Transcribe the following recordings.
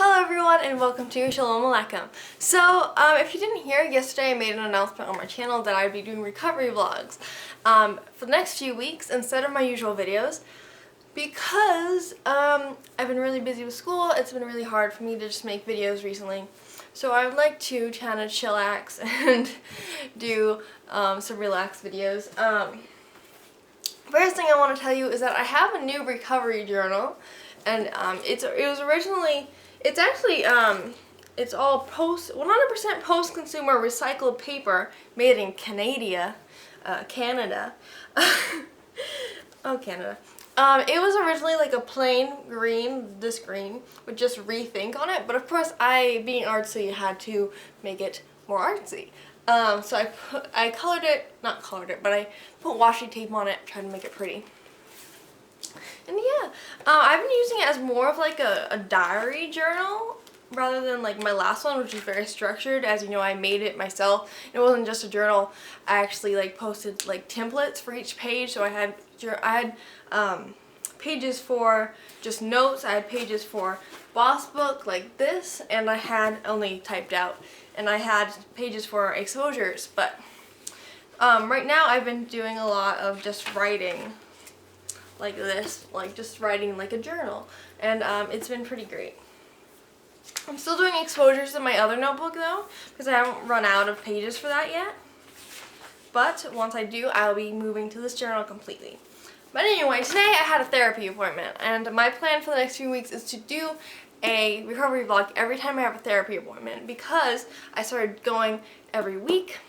Hello everyone and welcome to Shalom Aleichem. So, if you didn't hear, yesterday I made an announcement on my channel that I'd be doing recovery vlogs for the next few weeks instead of my usual videos because I've been really busy with school. It's been really hard for me to just make videos recently. So I would like to kind of chillax and do some relaxed videos. First thing I want to tell you is that I have a new recovery journal, and it's all 100% post-consumer recycled paper made in Canada. Oh, Canada. It was originally like a plain green, this green, with just rethink on it, but of course being artsy, had to make it more artsy. So I not colored it, but I put washi tape on it, trying to make it pretty. And yeah, I've been using it as more of like a diary journal rather than like my last one, which is very structured. As you know, I made it myself. It wasn't just a journal. I actually like posted like templates for each page. So I had pages for just notes. I had pages for boss book like this, and I had only typed out. And I had pages for exposures. But right now I've been doing a lot of just writing like this, like just writing like a journal, and it's been pretty great. I'm still doing exposures in my other notebook though, because I haven't run out of pages for that yet. But once I do, I'll be moving to this journal completely. But anyway, today I had a therapy appointment, and my plan for the next few weeks is to do a recovery vlog every time I have a therapy appointment, because I started going every week.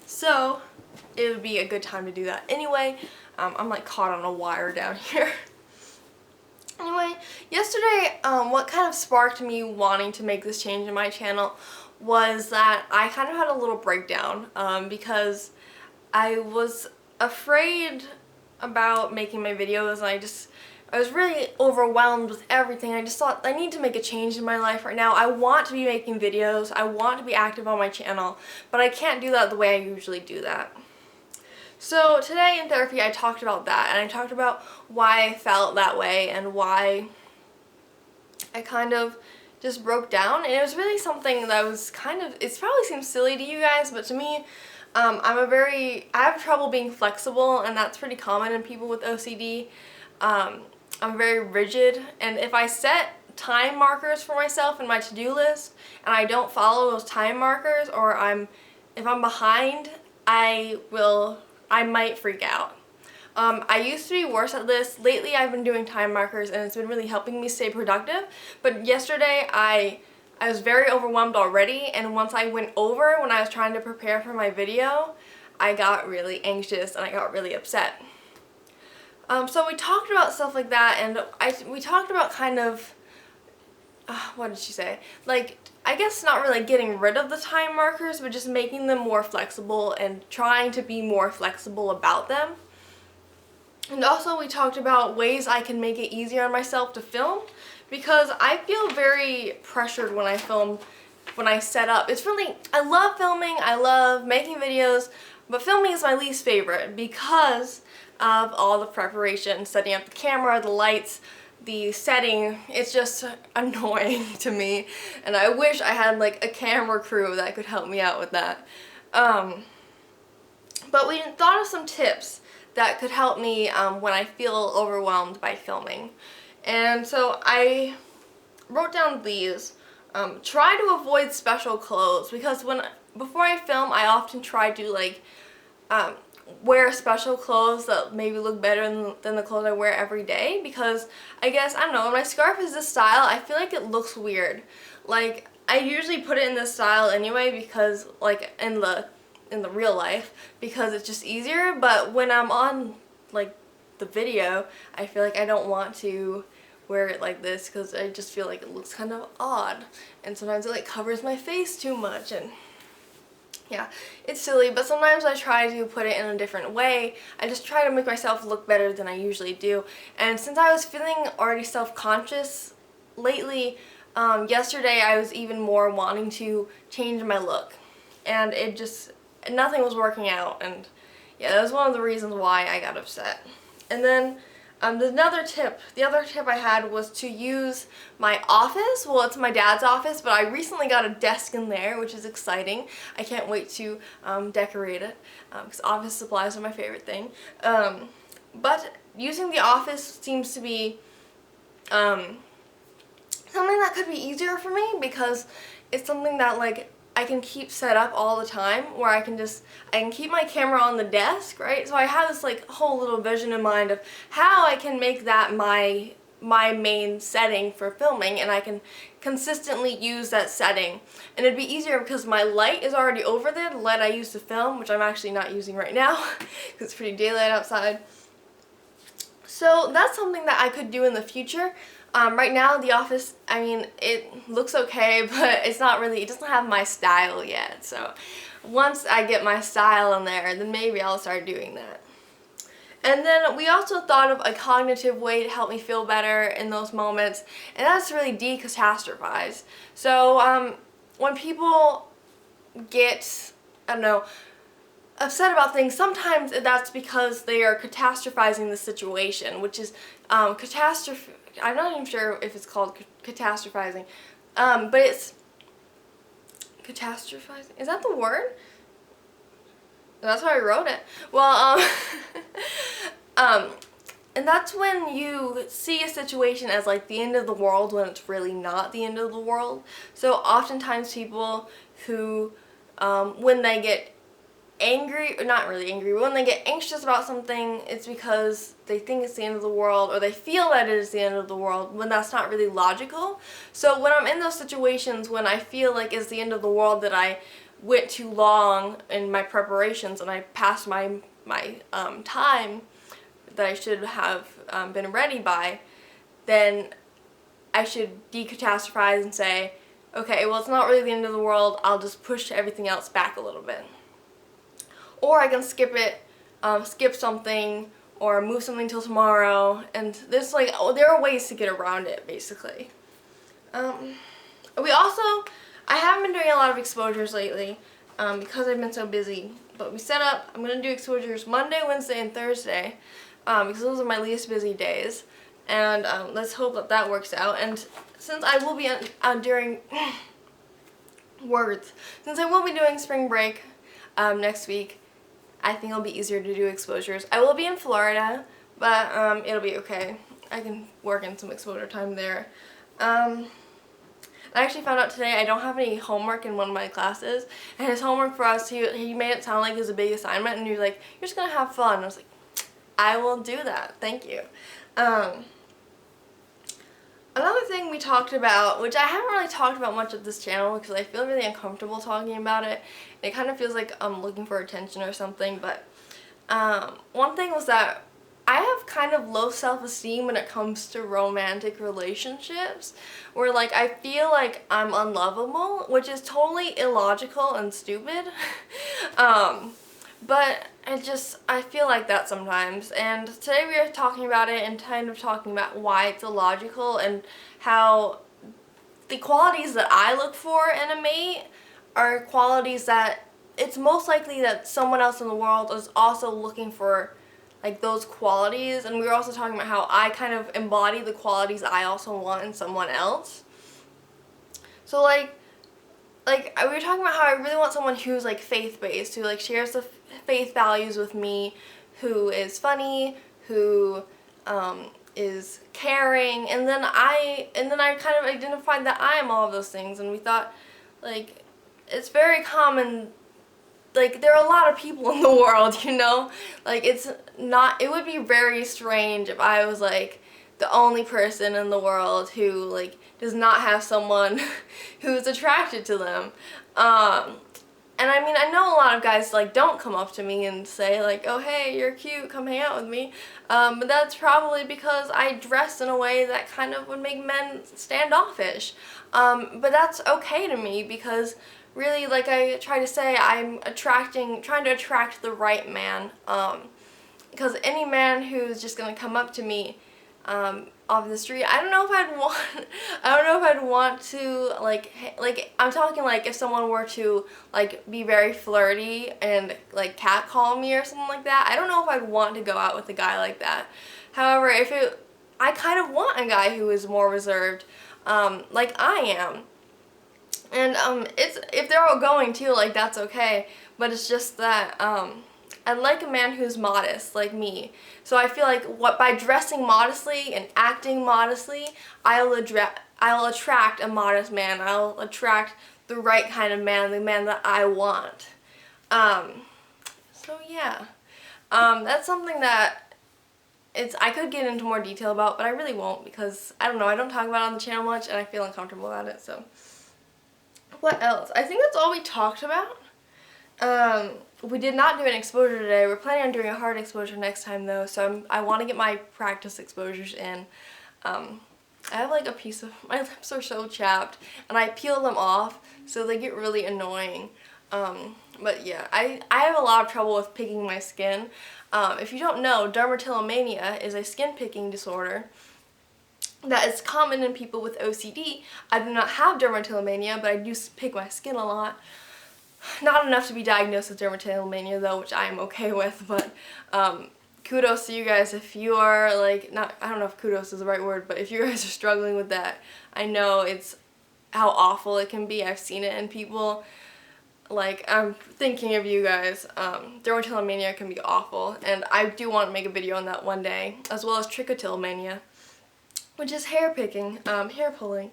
So it would be a good time to do that anyway. I'm like caught on a wire down here. Anyway, yesterday what kind of sparked me wanting to make this change in my channel was that I kind of had a little breakdown because I was afraid about making my videos, and I was really overwhelmed with everything. I just thought I need to make a change in my life right now. I want to be making videos, I want to be active on my channel, but I can't do that the way I usually do that. So today in therapy I talked about that, and I talked about why I felt that way and why I kind of just broke down. And it was really something that was it probably seems silly to you guys, but to me, I have trouble being flexible, and that's pretty common in people with OCD. I'm very rigid, and if I set time markers for myself in my to-do list and I don't follow those time markers, or if I'm behind, I might freak out. I used to be worse at this. Lately I've been doing time markers, and it's been really helping me stay productive. But yesterday I was very overwhelmed already, and once I went over when I was trying to prepare for my video, I got really anxious and I got really upset. So we talked about stuff like that, and we talked about kind of, what did she say? Like, I guess not really getting rid of the time markers, but just making them more flexible and trying to be more flexible about them. And also we talked about ways I can make it easier on myself to film, because I feel very pressured when I film, when I set up. I love filming, I love making videos, but filming is my least favorite because of all the preparation, setting up the camera, the lights, the setting. It's just annoying to me, and I wish I had like a camera crew that could help me out with that. But we thought of some tips that could help me when I feel overwhelmed by filming. And so I wrote down these. Try to avoid special clothes, because before I film, I often try to like wear special clothes that maybe look better than the clothes I wear every day, because I don't know, when my scarf is this style, I feel like it looks weird. Like, I usually put it in this style anyway, because like in the real life, because it's just easier, but when I'm on like the video, I feel like I don't want to wear it like this, because I just feel like it looks kind of odd, and sometimes it like covers my face too much, and yeah, it's silly. But sometimes I try to put it in a different way. I just try to make myself look better than I usually do. And since I was feeling already self-conscious lately, yesterday I was even more wanting to change my look, and nothing was working out, and yeah, that was one of the reasons why I got upset. And then There's another tip. The other tip I had was to use my office. Well, it's my dad's office, but I recently got a desk in there, which is exciting. I can't wait to decorate it, because office supplies are my favorite thing. But using the office seems to be something that could be easier for me, because it's something that like I can keep set up all the time, where I can keep my camera on the desk, right? So I have this like whole little vision in mind of how I can make that my main setting for filming, and I can consistently use that setting. And it'd be easier because my light is already over there, the light I use to film, which I'm actually not using right now because it's pretty daylight outside. So that's something that I could do in the future. Right now, the office, I mean, it looks okay, but it's not really, it doesn't have my style yet. So once I get my style in there, then maybe I'll start doing that. And then we also thought of a cognitive way to help me feel better in those moments, and that's really decatastrophize. So when people get, I don't know, upset about things, sometimes that's because they are catastrophizing the situation, which is catastrophe. I'm not even sure if it's called catastrophizing, but it's catastrophizing. Is that the word? That's how I wrote it. Well, and that's when you see a situation as like the end of the world when it's really not the end of the world. So oftentimes people who, when they get angry, or not really angry, but when they get anxious about something, it's because they think it's the end of the world, or they feel that it is the end of the world, when that's not really logical. So when I'm in those situations when I feel like it's the end of the world, that I went too long in my preparations and I passed my time that I should have been ready by, then I should decatastrophize and say, okay, well, it's not really the end of the world, I'll just push everything else back a little bit. Or I can skip it, skip something, or move something till tomorrow, and there's like, there are ways to get around it, basically. I haven't been doing a lot of exposures lately, because I've been so busy, but we set up, I'm going to do exposures Monday, Wednesday, and Thursday, because those are my least busy days, and let's hope that that works out. And since I will be during since I will be doing spring break next week, I think it'll be easier to do exposures. I will be in Florida, but it'll be okay. I can work in some exposure time there. I actually found out today I don't have any homework in one of my classes, and his homework for us, he made it sound like it was a big assignment, and he was like, you're just gonna have fun. I was like, I will do that, thank you. Another thing we talked about, which I haven't really talked about much of this channel because I feel really uncomfortable talking about it. It kind of feels like I'm looking for attention or something, but one thing was that I have kind of low self-esteem when it comes to romantic relationships, where like I feel like I'm unlovable, which is totally illogical and stupid. But I feel like that sometimes, and today we are talking about it and kind of talking about why it's illogical, and how the qualities that I look for in a mate are qualities that it's most likely that someone else in the world is also looking for, like those qualities. And we were also talking about how I kind of embody the qualities I also want in someone else. So like we were talking about how I really want someone who's like faith-based, who like shares the faith values with me, who is funny, who is caring, and then I kind of identified that I am all of those things. And we thought, like, it's very common, like there are a lot of people in the world, you know, like it would be very strange if I was like the only person in the world who like does not have someone who's attracted to them. And I mean, I know a lot of guys like don't come up to me and say like, oh hey, you're cute, come hang out with me. But that's probably because I dress in a way that kind of would make men standoffish. But that's okay to me, because really, like I try to say, I'm trying to attract the right man. Because any man who's just gonna come up to me off the street, I don't know if I'd want to like I'm talking like if someone were to like be very flirty and like catcall me or something like that, I don't know if I'd want to go out with a guy like that. However, I kind of want a guy who is more reserved, like I am. And if they're all going too, like, that's okay. But it's just that I like a man who's modest, like me. So I feel like by dressing modestly and acting modestly, I'll attract a modest man. I'll attract the right kind of man, the man that I want. So yeah, that's something that I could get into more detail about, but I really won't because, I don't know, I don't talk about it on the channel much and I feel uncomfortable about it, so. What else? I think that's all we talked about. We did not do an exposure today. We're planning on doing a hard exposure next time though, so I want to get my practice exposures in. I have like my lips are so chapped and I peel them off so they get really annoying. But yeah, I have a lot of trouble with picking my skin. If you don't know, dermatillomania is a skin picking disorder that is common in people with OCD. I do not have dermatillomania, but I do pick my skin a lot. Not enough to be diagnosed with dermatillomania though, which I am okay with, but kudos to you guys if you are like, I don't know if kudos is the right word, but if you guys are struggling with that. I know it's how awful it can be. I've seen it in people. Like, I'm thinking of you guys. Dermatillomania can be awful, and I do want to make a video on that one day, as well as trichotillomania, which is hair picking, hair pulling.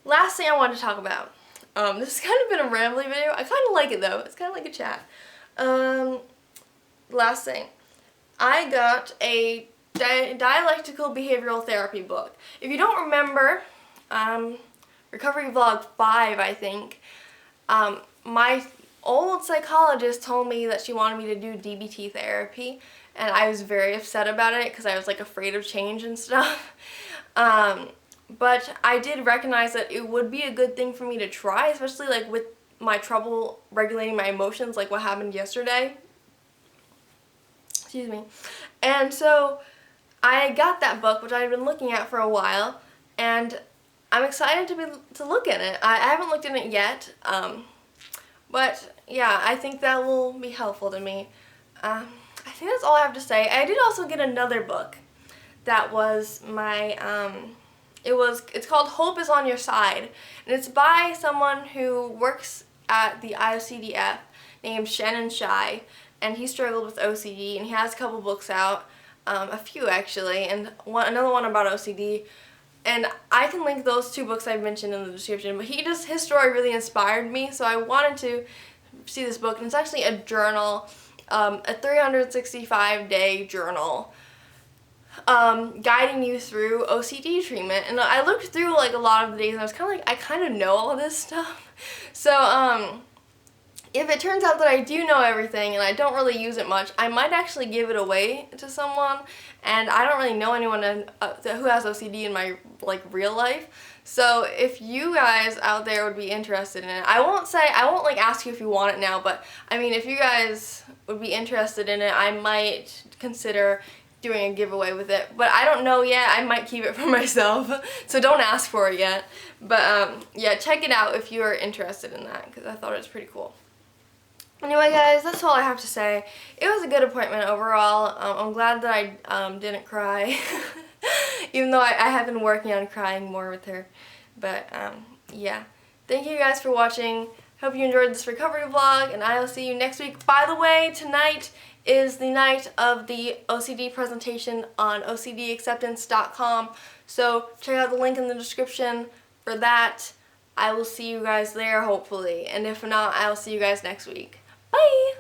Last thing I wanted to talk about. This has kind of been a rambly video. I kind of like it though. It's kind of like a chat. Last thing. I got a dialectical behavioral therapy book. If you don't remember, Recovery Vlog 5, I think, my old psychologist told me that she wanted me to do DBT therapy, and I was very upset about it because I was like afraid of change and stuff. But I did recognize that it would be a good thing for me to try, especially like with my trouble regulating my emotions, like what happened yesterday. Excuse me. And so I got that book, which I've been looking at for a while, and I'm excited to look at it. I haven't looked at it yet, but yeah, I think that will be helpful to me. I think that's all I have to say. I did also get another book that was my, it's called Hope is on Your Side, and it's by someone who works at the IOCDF named Shannon Shai, and he struggled with OCD, and he has a couple books out, a few actually, and another one about OCD, and I can link those two books I mentioned in the description, but his story really inspired me, so I wanted to see this book, and it's actually a journal, a 365-day journal, guiding you through OCD treatment. And I looked through like a lot of the days and I was kind of like, I kind of know all this stuff. So if it turns out that I do know everything and I don't really use it much, I might actually give it away to someone, and I don't really know anyone who has OCD in my like real life. So if you guys out there would be interested in it, I won't like ask you if you want it now, but I mean, if you guys would be interested in it, I might consider doing a giveaway with it, but I don't know yet. I might keep it for myself, so don't ask for it yet. But yeah, check it out if you are interested in that, because I thought it was pretty cool. Anyway guys, that's all I have to say. It was a good appointment overall. I'm glad that I didn't cry, even though I have been working on crying more with her. But yeah, thank you guys for watching. Hope you enjoyed this recovery vlog, and I'll see you next week. By the way, tonight is the night of the OCD presentation on OCDacceptance.com, so check out the link in the description for that. I will see you guys there hopefully, and if not, I'll see you guys next week. Bye!